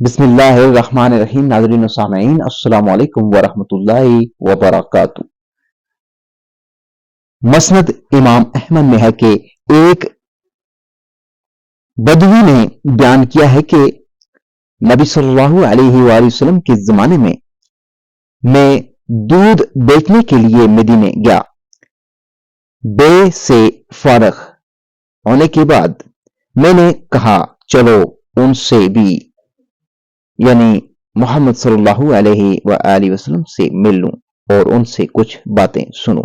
بسم اللہ الرحمن الرحیم۔ ناظرین و سامعین، السلام علیکم ورحمۃ اللہ وبرکاتہ۔ مسند امام احمد میں ہے کہ ایک بدوی نے بیان کیا ہے کہ نبی صلی اللہ علیہ وآلہ وسلم کے زمانے میں دودھ بیچنے کے لیے مدینے گیا۔ بے سے فارغ ہونے کے بعد میں نے کہا چلو ان سے بھی یعنی محمد صلی اللہ علیہ وآلہ وسلم سے مل لوں اور ان سے کچھ باتیں سنوں۔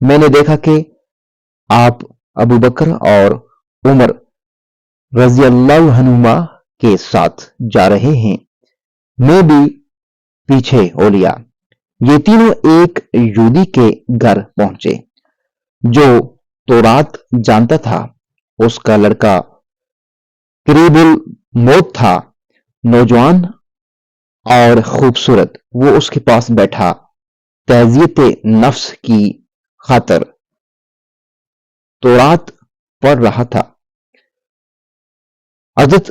میں نے دیکھا کہ آپ ابو بکر اور عمر رضی اللہ عنہما کے ساتھ جا رہے ہیں، میں بھی پیچھے ہو لیا۔ یہ تینوں ایک یہودی کے گھر پہنچے جو تورات جانتا تھا۔ اس کا لڑکا قریب الموت تھا، نوجوان اور خوبصورت۔ وہ اس کے پاس بیٹھا تعزیت نفس کی خاطر تورات پڑھ رہا تھا۔ حضرت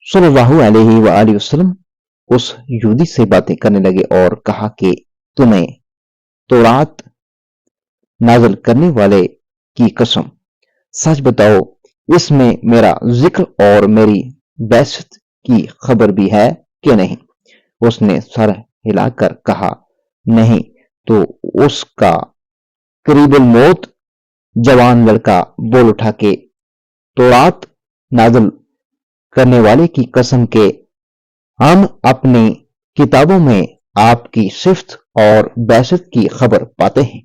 صلی اللہ علیہ وآلہ وسلم اس یہودی سے باتیں کرنے لگے اور کہا کہ تمہیں تورات نازل کرنے والے کی قسم سچ بتاؤ، اس میں میرا ذکر اور میری بعثت کی خبر بھی ہے کہ نہیں؟ اس نے سر ہلا کر کہا نہیں۔ تو اس کا قریب الموت جوان لڑکا بول اٹھا کہ تورات نازل کرنے والے کی قسم کہ ہم اپنی کتابوں میں آپ کی صفت اور بعثت کی خبر پاتے ہیں،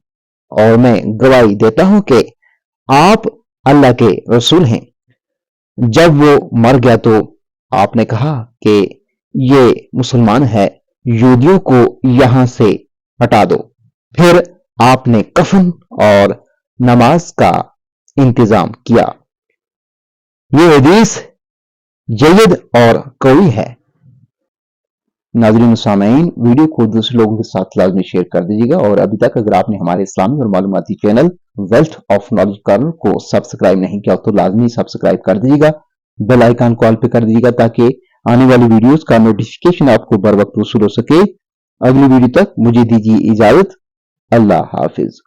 اور میں گواہی دیتا ہوں کہ آپ اللہ کے رسول ہیں۔ جب وہ مر گیا تو آپ نے کہا کہ یہ مسلمان ہے، یہودیوں کو یہاں سے ہٹا دو۔ پھر آپ نے کفن اور نماز کا انتظام کیا۔ یہ حدیث جید اور قوی ہے۔ ناظرین و سامعین، ویڈیو کو دوسرے لوگوں کے ساتھ لازمی شیئر کر دیجیے گا، اور ابھی تک اگر آپ نے ہمارے اسلامی اور معلوماتی channel wealth of knowledge corner کو سبسکرائب نہیں کیا تو لازمی سبسکرائب کر دیجیے گا، بیل آئیکن کال پہ کر دیجیے گا تاکہ آنے والی ویڈیوز کا نوٹیفیکیشن آپ کو بر وقت وصول ہو سکے۔ اگلی ویڈیو تک مجھے دیجیے اجازت۔ اللہ حافظ۔